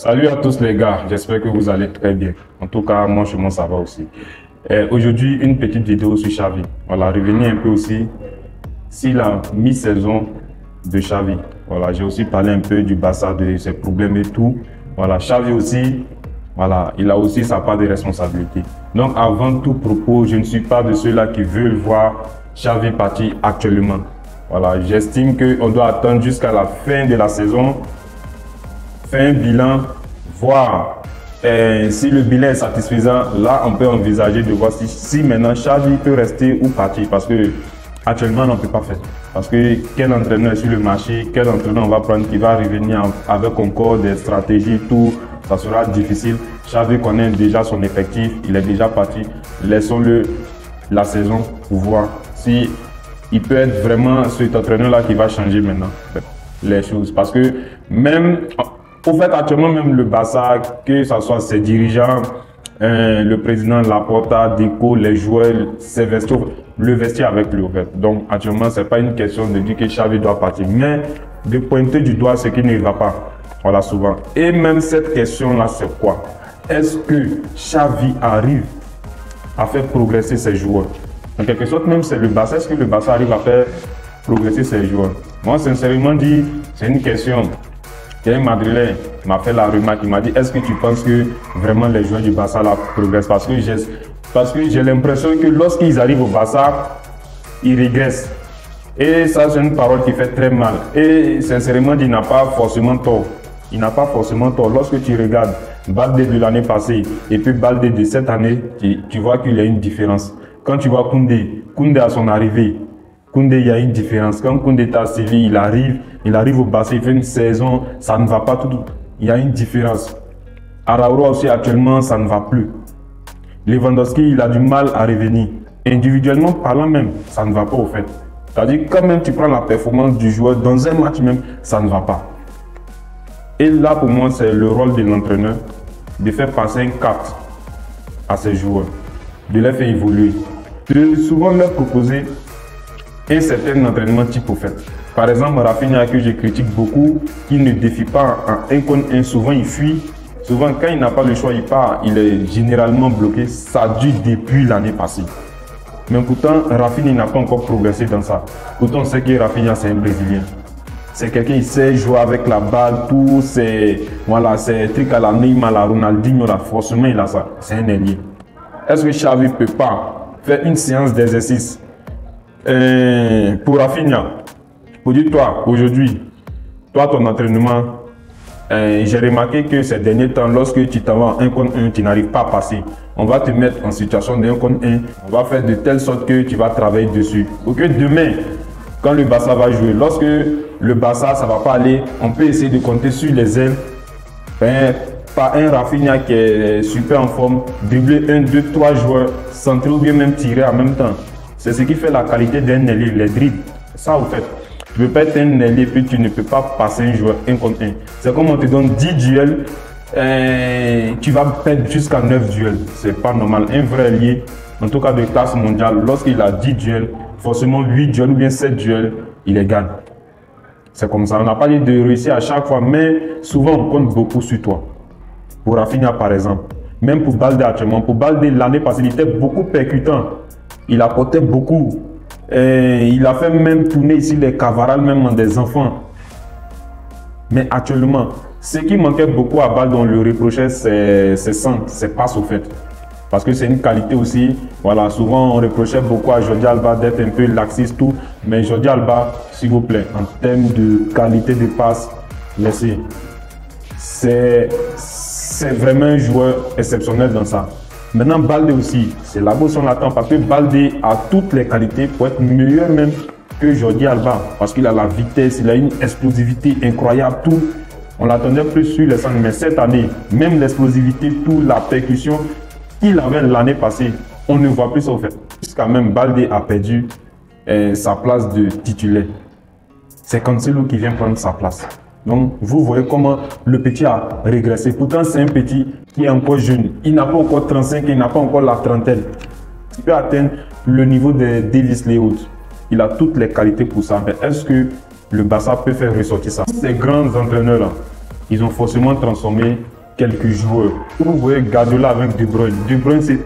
Salut à tous les gars, j'espère que vous allez très bien. En tout cas, moi ça va aussi. Aujourd'hui, une petite vidéo sur Xavi. Voilà, revenir un peu aussi sur la mi-saison de Xavi. Voilà, j'ai aussi parlé un peu du Barça, de ses problèmes et tout. Voilà, Xavi aussi, voilà, il a aussi sa part de responsabilité. Donc, avant tout propos, je ne suis pas de ceux-là qui veulent voir Xavi partir actuellement. Voilà, j'estime qu'on doit attendre jusqu'à la fin de la saison, faire un bilan, voir si le bilan est satisfaisant. Là, on peut envisager de voir si maintenant Xavi peut rester ou partir, parce que actuellement, on ne peut pas faire. Parce que quel entraîneur est sur le marché, quel entraîneur on va prendre qui va revenir avec encore des stratégies, tout, ça sera difficile. Xavi connaît déjà son effectif, il est déjà parti. Laissons-le la saison pour voir si il peut être vraiment cet entraîneur-là qui va changer maintenant les choses. Parce que même, au fait, actuellement, même le Barça, que ce soit ses dirigeants, le président Laporta, Deco, les joueurs, ses vestiaires, le vestiaire avec lui, au fait. Donc, actuellement, ce n'est pas une question de dire que Xavi doit partir, mais de pointer du doigt ce qui ne va pas. Voilà, souvent. Et même cette question-là, c'est quoi? Est-ce que Xavi arrive à faire progresser ses joueurs? En quelque sorte, même c'est le Barça. Est-ce que le Barça arrive à faire progresser ses joueurs? Moi, sincèrement dit, c'est une question. Il y a un Madrilène m'a fait la remarque, il m'a dit, est-ce que tu penses que vraiment les joueurs du Barça là progressent? Parce que j'ai l'impression que lorsqu'ils arrivent au Barça, ils régressent. Et ça, c'est une parole qui fait très mal. Et sincèrement, il n'a pas forcément tort. Il n'a pas forcément tort. Lorsque tu regardes Baldé de l'année passée et puis Baldé de cette année, tu vois qu'il y a une différence. Quand tu vois Koundé à son arrivée, Koundé, il y a une différence. Quand Koundé est à Séville, il arrive au Barça, il fait une saison, ça ne va pas tout. Il y a une différence. Araújo aussi, actuellement, ça ne va plus. Lewandowski, il a du mal à revenir. Individuellement parlant même, ça ne va pas au fait. C'est-à-dire, quand même tu prends la performance du joueur dans un match même, ça ne va pas. Et là, pour moi, c'est le rôle de l'entraîneur de faire passer un cap à ses joueurs, de les faire évoluer, de souvent leur proposer un certain entraînement type au fait. Par exemple, Rafinha, que je critique beaucoup, qui ne défie pas en 1 contre 1, souvent il fuit. Souvent, quand il n'a pas le choix, il part, il est généralement bloqué. Ça dure depuis l'année passée. Mais pourtant, Rafinha n'a pas encore progressé dans ça. Pourtant, on sait que Rafinha, c'est un Brésilien. C'est quelqu'un qui sait jouer avec la balle, tout, c'est trucs à la Neymar, à la Ronaldinho, là, forcément, il a ça. C'est un ailier. Est-ce que Xavi ne peut pas faire une séance d'exercice pour Rafinha, pour dire, toi, aujourd'hui, toi, ton entraînement, j'ai remarqué que ces derniers temps, lorsque tu t'en vas en 1 contre 1, tu n'arrives pas à passer. On va te mettre en situation de 1 contre 1. On va faire de telle sorte que tu vas travailler dessus. Pour que demain, quand le Barça va jouer, lorsque le Barça, ça ne va pas aller, on peut essayer de compter sur les ailes. Par un Rafinha qui est super en forme, dribbler 1, 2, 3 joueurs, centrer ou bien même tirer en même temps. C'est ce qui fait la qualité d'un ailier, les dribbles. Ça, au fait. Tu ne peux pas être un ailier puis tu ne peux pas passer un joueur 1 contre 1. C'est comme on te donne 10 duels, tu vas perdre jusqu'à 9 duels. C'est pas normal. Un vrai ailier, en tout cas de classe mondiale, lorsqu'il a 10 duels, forcément 8 duels ou bien 7 duels, il les gagne. C'est comme ça. On n'a pas dit de réussir à chaque fois, mais souvent on compte beaucoup sur toi. Pour Rafinha par exemple, même pour Baldé actuellement. Pour Baldé, l'année passée, il était beaucoup percutant. Il apportait beaucoup. Il a fait même tourner ici les Cavaral, même des enfants. Mais actuellement, ce qui manquait beaucoup à Baldé, on le reprochait, c'est centre, c'est passe au fait. Parce que c'est une qualité aussi. Voilà, souvent on reprochait beaucoup à Jordi Alba d'être un peu laxiste, tout. Mais Jordi Alba, s'il vous plaît, en termes de qualité de passe, laissez. C'est vraiment un joueur exceptionnel dans ça. Maintenant, Baldé aussi, c'est là où on l'attend parce que Baldé a toutes les qualités pour être meilleur même que Jordi Alba. Parce qu'il a la vitesse, il a une explosivité incroyable, tout. On l'attendait plus sur les centres, mais cette année, même l'explosivité, tout, la percussion qu'il avait l'année passée, on ne voit plus ça au fait. Jusqu'à même Baldé a perdu sa place de titulaire. C'est Cancelo qui vient prendre sa place. Donc, vous voyez comment le petit a régressé. Pourtant, c'est un petit qui est encore jeune. Il n'a pas encore 35 ans, il n'a pas encore la trentaine. Il peut atteindre le niveau de Davis Leaud. Il a toutes les qualités pour ça. Mais est-ce que le Barça peut faire ressortir ça? Ces grands entraîneurs-là, ils ont forcément transformé quelques joueurs. Vous voyez Guardiola avec De Bruyne. De Bruyne, c'est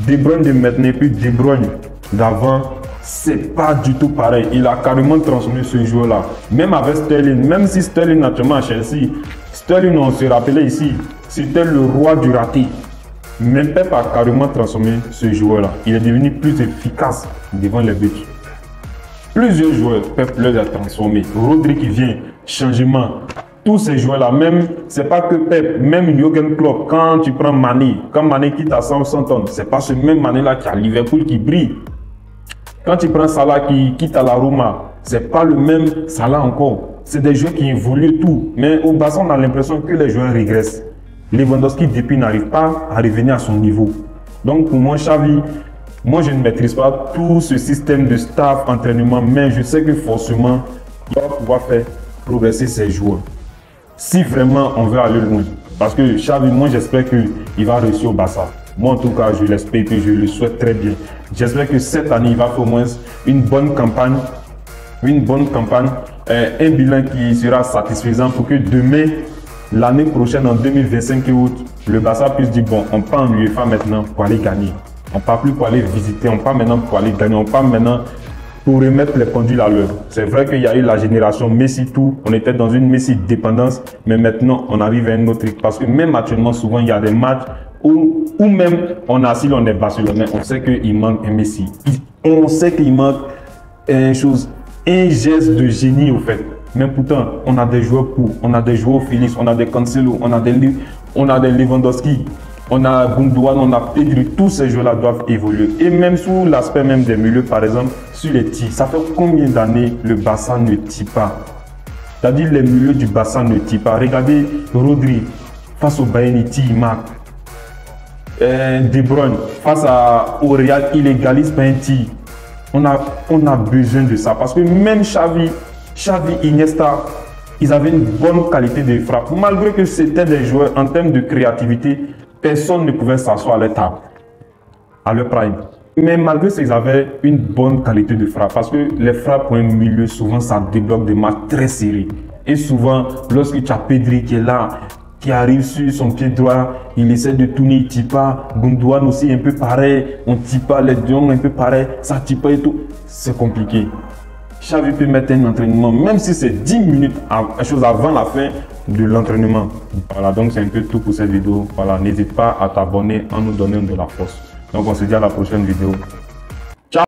De Bruyne de maintenant et puis De Bruyne d'avant. C'est pas du tout pareil. Il a carrément transformé ce joueur-là. Même avec Sterling, même si Sterling naturellement à Chelsea, Sterling, on se rappelait ici, c'était le roi du raté. Même Pep a carrément transformé ce joueur-là. Il est devenu plus efficace devant les buts. Plusieurs joueurs, Pep les a transformés. Rodri qui vient, changement. Tous ces joueurs-là, même, c'est pas que Pep, même Jürgen Klopp, quand tu prends Mané, quand Mané quitte à 100 tonnes, c'est pas ce même Mané-là qui a Liverpool qui brille. Quand tu prends Salah qui quitte à la Roma, c'est pas le même Salah encore. C'est des joueurs qui évoluent tout. Mais au Barça, on a l'impression que les joueurs régressent. Lewandowski, depuis, n'arrive pas à revenir à son niveau. Donc, pour moi, Xavi, moi, je ne maîtrise pas tout ce système de staff, entraînement, mais je sais que forcément, il va pouvoir faire progresser ses joueurs. Si vraiment on veut aller loin. Parce que Xavi, moi, j'espère qu'il va réussir au Barça. Moi, en tout cas, je l'espère que je le souhaite très bien. J'espère que cette année, il va faire au moins une bonne campagne. Un bilan qui sera satisfaisant pour que demain, l'année prochaine, en 2025 et autres, le Barça puisse dire, bon, on part en UEFA maintenant pour aller gagner. On ne part plus pour aller visiter, on part maintenant pour aller gagner, on part maintenant pour remettre les pendules à l'heure. C'est vrai qu'il y a eu la génération Messi tout, on était dans une Messi dépendance, mais maintenant, on arrive à un autre truc. Parce que même actuellement, souvent, il y a des matchs ou même on a, si l'on est Barcelonais, on sait qu'il manque un Messi. On sait qu'il manque un geste de génie au fait. Mais pourtant, on a des joueurs pour, on a des joueurs Félix, on a des Cancelo, on a des Lewandowski, on a Gundogan, on a Pedri. Tous ces joueurs-là doivent évoluer. Et même sous l'aspect même des milieux, par exemple, sur les tirs, ça fait combien d'années le Barça ne tire pas? C'est-à-dire les milieux du Barça ne tirent pas. Regardez Rodri face au Bayern, il tire, il marque. De Bruyne face au Real, il égalise par un tir. On a besoin de ça parce que même Xavi, Iniesta, ils avaient une bonne qualité de frappe. Malgré que c'était des joueurs en termes de créativité, personne ne pouvait s'asseoir à leur table, à leur prime. Mais malgré ça, ils avaient une bonne qualité de frappe parce que les frappes pour un milieu, souvent ça débloque des matchs très serrés. Et souvent, lorsque tu as Pedri qui est là, qui arrive sur son pied droit, il essaie de tourner, il ne tire pas. Gundogan aussi un peu pareil, on ne tire pas, les deux un peu pareil, ça ne tire pas et tout. C'est compliqué. Xavi peut mettre un entraînement, même si c'est 10 minutes, chose avant la fin de l'entraînement. Voilà, donc c'est un peu tout pour cette vidéo. Voilà, n'hésite pas à t'abonner en nous donnant de la force. Donc on se dit à la prochaine vidéo.